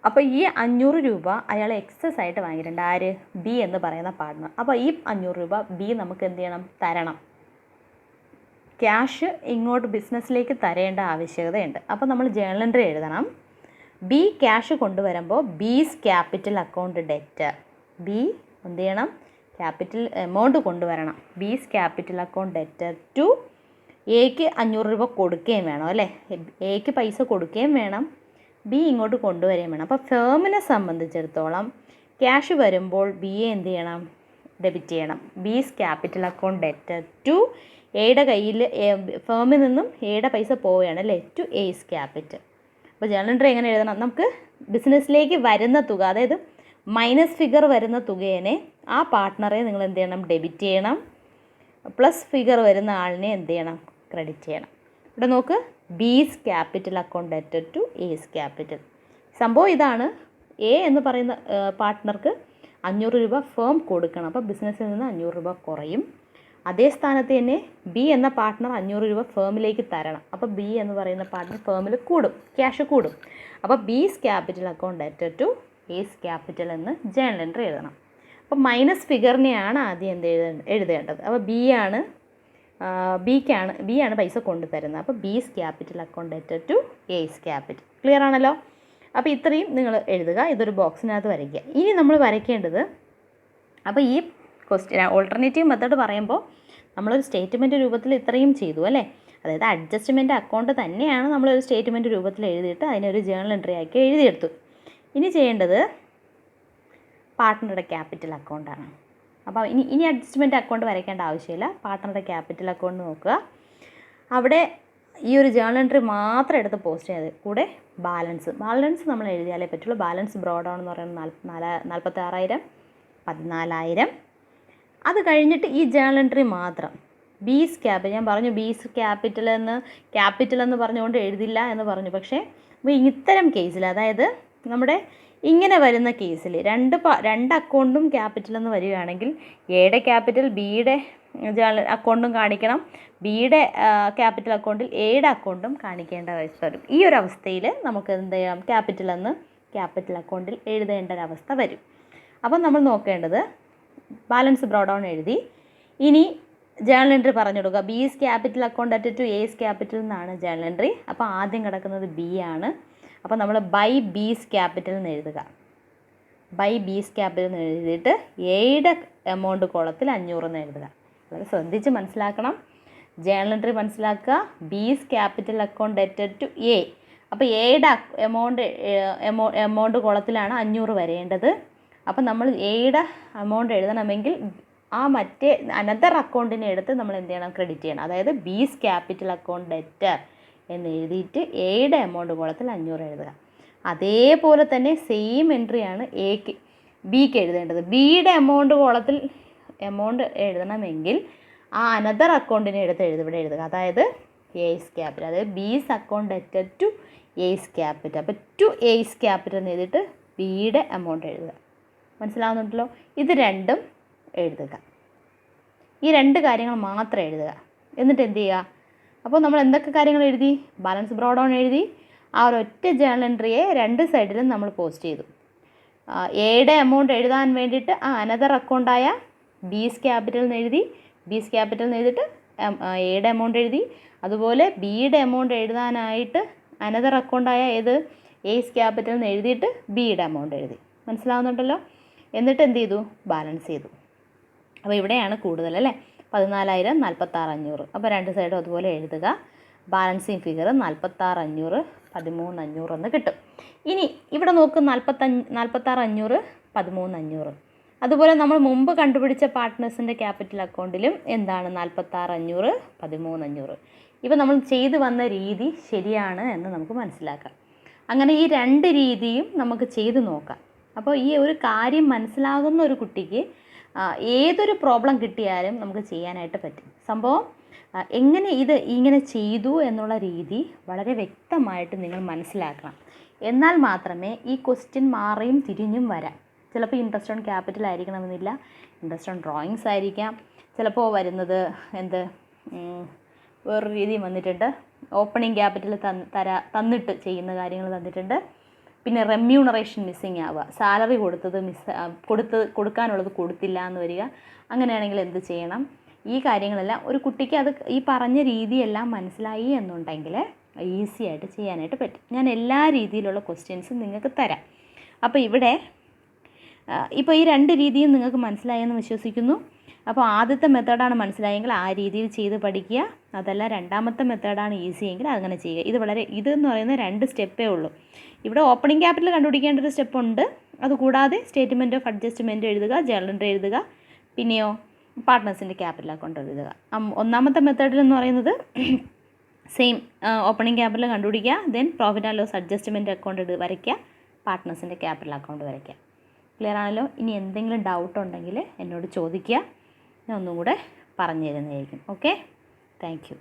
അപ്പോൾ ഈ 500 രൂപ അയാൾ എക്സസ് ആയിട്ട് വാങ്ങിയിട്ടുണ്ട്. ആര്? ബി എന്ന് പറയുന്ന പാർട്ട്ണർ. അപ്പോൾ ഈ 500 രൂപ ബി നമുക്ക് എന്ത് ചെയ്യണം? തരണം. ക്യാഷ് ഇങ്ങോട്ട് ബിസിനസ്സിലേക്ക് തരേണ്ട ആവശ്യകതയുണ്ട്. അപ്പോൾ നമ്മൾ ജേർണൽ എൻട്രി എഴുതണം. ബി ക്യാഷ് കൊണ്ടുവരുമ്പോൾ B's capital account debtor. B എന്ത് ചെയ്യണം? ക്യാപിറ്റൽ എമൗണ്ട് കൊണ്ടുവരണം. B's capital account debtor to എക്ക് 500 രൂപ കൊടുക്കുകയും വേണം അല്ലേ. എക്ക് പൈസ കൊടുക്കുകയും വേണം, ബി ഇങ്ങോട്ട് കൊണ്ടുവരികയും വേണം. അപ്പോൾ ഫേമിനെ സംബന്ധിച്ചിടത്തോളം ക്യാഷ് വരുമ്പോൾ ബിയെ എന്ത് ചെയ്യണം? ഡെബിറ്റ് ചെയ്യണം. B's capital account debtor to എയുടെ കയ്യിൽ, ഫേമിൽ നിന്നും എയുടെ പൈസ പോവുകയാണ് അല്ലേ, ടു എസ് ക്യാപിറ്റൽ. അപ്പോൾ ജേർണൽ എൻട്രി എങ്ങനെ എഴുതണം? നമുക്ക് ബിസിനസ്സിലേക്ക് വരുന്ന തുക, അതായത് മൈനസ് ഫിഗർ വരുന്ന തുകയെ ആ പാർട്ട്ണറെ നിങ്ങൾ എന്ത് ചെയ്യണം? ഡെബിറ്റ് ചെയ്യണം. പ്ലസ് ഫിഗർ വരുന്ന ആളിനെ എന്ത് ചെയ്യണം? ക്രെഡിറ്റ് ചെയ്യണം. ഇവിടെ നോക്ക്, B's capital account debtor to A's capital. സംഭവം ഇതാണ്. എ എന്ന് പറയുന്ന പാർട്ട്ണർക്ക് 500 രൂപ ഫേം കൊടുക്കണം. അപ്പോൾ ബിസിനസ്സിൽ നിന്ന് 500 രൂപ കുറയും. അതേ സ്ഥാനത്ത് തന്നെ ബി എന്ന പാർട്ട്ണർ 500 രൂപ ഫേമിലേക്ക് തരണം. അപ്പോൾ ബി എന്ന് പറയുന്ന പാർട്ട്ണർ ഫേമിൽ കൂടും, ക്യാഷ് കൂടും. അപ്പോൾ B's capital account debtor to A's capital എന്ന് ജേർണൽ എൻട്രി എഴുതണം. അപ്പോൾ മൈനസ് ഫിഗറിനെയാണ് ആദ്യം എഴുതേണ്ടത്. അപ്പോൾ ബി ആണ് പൈസ കൊണ്ടുതരുന്നത്. അപ്പോൾ B's capital account debtor to A's capital. Clear ആണല്ലോ. അപ്പോൾ ഇത്രയും നിങ്ങൾ എഴുതുക. ഇതൊരു ബോക്സിനകത്ത് വരയ്ക്കുക. ഇനി നമ്മൾ വരയ്ക്കേണ്ടത്, അപ്പോൾ ഈ ഓൾട്ടർനേറ്റീവ് മെത്തേഡ് പറയുമ്പോൾ നമ്മളൊരു സ്റ്റേറ്റ്മെൻറ്റ് രൂപത്തിൽ ഇത്രയും ചെയ്തു അല്ലേ. അതായത് അഡ്ജസ്റ്റ്മെൻറ്റ് അക്കൗണ്ട് തന്നെയാണ് നമ്മളൊരു സ്റ്റേറ്റ്മെൻറ്റ് രൂപത്തിൽ എഴുതിയിട്ട് അതിനൊരു ജേർണൽ എൻട്രി ആക്കി എഴുതിയെടുത്തു. ഇനി ചെയ്യേണ്ടത് പാർട്ട്ണറുടെ ക്യാപിറ്റൽ അക്കൗണ്ടാണ്. അപ്പോൾ ഇനി അഡ്ജസ്റ്റ്മെൻറ്റ് അക്കൗണ്ട് വരയ്ക്കേണ്ട ആവശ്യമില്ല. പാർട്ട്ണറുടെ ക്യാപിറ്റൽ അക്കൗണ്ട് നോക്കുക. അവിടെ ഈ ഒരു ജേർണൽ എൻട്രി മാത്രം എടുത്ത് പോസ്റ്റ് ചെയ്ത് കൂടെ ബാലൻസ് നമ്മൾ എഴുതിയാലേ പറ്റുള്ളൂ. ബാലൻസ് ബ്രോഡ് ഡൗൺ എന്ന് പറയുന്നത് 46,000, 14,000. അത് കഴിഞ്ഞിട്ട് ഈ ജേർണൽ എൻട്രി മാത്രം ബീസ് ക്യാപിറ്റൽ, ഞാൻ പറഞ്ഞു ബീസ് ക്യാപിറ്റൽ എന്ന് പറഞ്ഞുകൊണ്ട് എഴുതില്ല എന്ന് പറഞ്ഞു. പക്ഷേ ഇത്തരം കേസിൽ, അതായത് നമ്മുടെ ഇങ്ങനെ വരുന്ന കേസിൽ രണ്ട് അക്കൗണ്ടും ക്യാപിറ്റൽ എന്ന് വരികയാണെങ്കിൽ എയുടെ ക്യാപിറ്റൽ ബിയുടെ അക്കൗണ്ടും കാണിക്കണം, ബിയുടെ ക്യാപിറ്റൽ അക്കൗണ്ടിൽ എയുടെ അക്കൗണ്ടും കാണിക്കേണ്ട അവസ്ഥ വരും. ഈ ഒരു അവസ്ഥയിൽ നമുക്ക് എന്ത് ചെയ്യാം? ക്യാപിറ്റൽ അക്കൗണ്ടിൽ എഴുതേണ്ട ഒരവസ്ഥ വരും. അപ്പം നമ്മൾ നോക്കേണ്ടത് ബാലൻസ് ബ്രോഡ് ഡൗൺ എഴുതി. ഇനി ജേർണൽ എൻട്രി പറഞ്ഞു കൊടുക്കുക. B's capital account debtor to A's capital എന്നാണ് ജേർണൽ എൻട്രി. അപ്പോൾ ആദ്യം കിടക്കുന്നത് ബി ആണ്. അപ്പോൾ നമ്മൾ ബൈ ബീസ് ക്യാപിറ്റൽ എന്ന് എഴുതുക. ബൈ ബീസ് ക്യാപിറ്റൽ എന്ന് എഴുതിയിട്ട് എയുടെ എമൗണ്ട് കോളത്തിൽ 500 എന്ന് എഴുതുക. വളരെ ശ്രദ്ധിച്ച് മനസ്സിലാക്കണം. ജേർണൽ എൻട്രി മനസ്സിലാക്കുക. B's capital account debtor to A. അപ്പോൾ എയുടെ എമൗണ്ട് കോളത്തിലാണ് 500 വരേണ്ടത്. അപ്പോൾ നമ്മൾ എയുടെ എമൗണ്ട് എഴുതണമെങ്കിൽ ആ മറ്റേ അനദർ അക്കൗണ്ടിനെ എടുത്ത് നമ്മൾ എന്ത് ചെയ്യണം? ക്രെഡിറ്റ് ചെയ്യണം. അതായത് ബീസ് ക്യാപിറ്റൽ അക്കൗണ്ട് ഡെറ്റർ എന്ന് എഴുതിയിട്ട് എയുടെ എമൗണ്ട് കോളത്തിൽ 500 എഴുതുക. അതേപോലെ തന്നെ സെയിം എൻട്രിയാണ് ബിക്ക് എഴുതേണ്ടത്. ബിയുടെ എമൗണ്ട് കോളത്തിൽ എമൗണ്ട് എഴുതണമെങ്കിൽ ആ അനദർ അക്കൗണ്ടിനെ എടുത്ത് ഇവിടെ എഴുതുക. അതായത് എസ് ക്യാപിറ്റൽ, അതായത് B's account debtor to A's capital. അപ്പോൾ ടു എസ് ക്യാപിറ്റൽ എന്ന് എഴുതിയിട്ട് ബിയുടെ എമൗണ്ട് എഴുതുക. മനസ്സിലാവുന്നുണ്ടല്ലോ? ഇത് രണ്ടും എഴുതുക. ഈ രണ്ട് കാര്യങ്ങൾ മാത്രം എഴുതുക. എന്നിട്ട് എന്ത് ചെയ്യുക? അപ്പോൾ നമ്മൾ എന്തൊക്കെ കാര്യങ്ങൾ എഴുതി? ബാലൻസ് ബ്രോഡ് ഡൗൺ എഴുതി. ആ ഒരൊറ്റ ജേർണൽ എൻട്രിയെ രണ്ട് സൈഡിലും നമ്മൾ പോസ്റ്റ് ചെയ്തു. എയുടെ എമൗണ്ട് എഴുതാൻ വേണ്ടിയിട്ട് ആ അനദർ അക്കൗണ്ടായ ബീസ് ക്യാപിറ്റൽ എന്ന് എഴുതി. ബീസ് ക്യാപിറ്റൽ എന്ന് എഴുതിയിട്ട് എയുടെ എമൗണ്ട് എഴുതി, അതുപോലെ ബിയുടെ എമൗണ്ട് എഴുതാനായിട്ട് അനദർ അക്കൗണ്ടായ ഏത് എയ്സ് ക്യാപിറ്റൽ എന്ന് എഴുതിയിട്ട് ബിയുടെ എമൗണ്ട് എഴുതി. മനസ്സിലാവുന്നുണ്ടല്ലോ? എന്നിട്ട് എന്ത് ചെയ്തു? ബാലൻസ് ചെയ്തു. അപ്പോൾ ഇവിടെയാണ് കൂടുതൽ അല്ലേ, 14,000, 46,500. അപ്പോൾ രണ്ട് സൈഡും അതുപോലെ എഴുതുക. ബാലൻസിങ് ഫിഗർ 46,500, 13,500 എന്ന് കിട്ടും. ഇനി ഇവിടെ നോക്ക്, 46,500, 13,500. അതുപോലെ നമ്മൾ മുമ്പ് കണ്ടുപിടിച്ച പാർട്ട്നേഴ്സിൻ്റെ ക്യാപിറ്റൽ അക്കൗണ്ടിലും എന്താണ് 46,500, 13,500. ഇപ്പോൾ നമ്മൾ ചെയ്തു വന്ന രീതി ശരിയാണ് എന്ന് നമുക്ക് മനസ്സിലാക്കാം. അങ്ങനെ ഈ രണ്ട് രീതിയും നമുക്ക് ചെയ്ത് നോക്കാം. അപ്പോൾ ഈ ഒരു കാര്യം മനസ്സിലാകുന്ന ഒരു കുട്ടിക്ക് ഏതൊരു പ്രോബ്ലം കിട്ടിയാലും നമുക്ക് ചെയ്യാനായിട്ട് പറ്റും. സംഭവം എങ്ങനെ ഇങ്ങനെ ചെയ്തു എന്നുള്ള രീതി വളരെ വ്യക്തമായിട്ട് നിങ്ങൾ മനസ്സിലാക്കണം. എന്നാൽ മാത്രമേ ഈ ക്വസ്റ്റ്യൻ മാറിയും തിരിഞ്ഞും വരാം. ചിലപ്പോൾ ഇൻട്രസ്റ്റ് ഓൺ ക്യാപിറ്റൽ ആയിരിക്കണമെന്നില്ല, ഇൻട്രസ്റ്റ് ഓൺ ഡ്രോയിങ്സ് ആയിരിക്കാം. ചിലപ്പോൾ വരുന്നത് വേറൊരു രീതിയും വന്നിട്ടുണ്ട്. ഓപ്പണിംഗ് ക്യാപിറ്റൽ തന്നിട്ട് ചെയ്യുന്ന കാര്യങ്ങൾ തന്നിട്ടുണ്ട്. പിന്നെ റെമ്യൂണറേഷൻ മിസ്സിങ് ആവുക, സാലറി കൊടുക്കാനുള്ളത് കൊടുത്തില്ല എന്ന് വരിക. അങ്ങനെയാണെങ്കിൽ എന്ത് ചെയ്യണം? ഈ കാര്യങ്ങളെല്ലാം ഒരു കുട്ടിക്ക് അത് ഈ പറഞ്ഞ രീതിയെല്ലാം മനസ്സിലായി എന്നുണ്ടെങ്കിൽ ഈസി ആയിട്ട് ചെയ്യാനായിട്ട് പറ്റും. ഞാൻ എല്ലാ രീതിയിലുള്ള ക്വസ്റ്റ്യൻസും നിങ്ങൾക്ക് തരാം. അപ്പോൾ ഇവിടെ ഇപ്പോൾ ഈ രണ്ട് രീതിയും നിങ്ങൾക്ക് മനസ്സിലായെന്ന് വിശ്വസിക്കുന്നു. അപ്പോൾ ആദ്യത്തെ മെത്തേഡാണ് മനസ്സിലായെങ്കിൽ ആ രീതിയിൽ ചെയ്ത് പഠിക്കുക. അതല്ല രണ്ടാമത്തെ മെത്തേഡാണ് ഈസി എങ്കിൽ അങ്ങനെ ചെയ്യുക. ഇതെന്ന് പറയുന്നത് 2 സ്റ്റെപ്പേ ഉള്ളൂ. ഇവിടെ ഓപ്പണിംഗ് ക്യാപിറ്റൽ കണ്ടുപിടിക്കേണ്ട ഒരു സ്റ്റെപ്പുണ്ട്. അതുകൂടാതെ സ്റ്റേറ്റ്മെൻറ്റ് ഓഫ് അഡ്ജസ്റ്റ്മെൻറ്റ് എഴുതുക, ജേർണൽ എൻട്രി എഴുതുക, പിന്നെയോ പാർട്ട്നേഴ്സിൻ്റെ ക്യാപിറ്റൽ അക്കൗണ്ട് എഴുതുക. ഒന്നാമത്തെ മെത്തേഡിൽ എന്ന് പറയുന്നത് സെയിം ഓപ്പണിംഗ് ക്യാപിറ്റൽ കണ്ടുപിടിക്കുക, then profit and loss adjustment account വരയ്ക്കുക, പാർട്ട്നേഴ്സിൻ്റെ ക്യാപിറ്റൽ അക്കൗണ്ട് വരയ്ക്കുക. ക്ലിയർ ആണല്ലോ? ഇനി എന്തെങ്കിലും ഡൗട്ട് ഉണ്ടെങ്കിൽ എന്നോട് ചോദിക്കുക, ഞാൻ ഒന്നും കൂടെ പറഞ്ഞു തരുന്നതായിരിക്കും. Okay, thank you.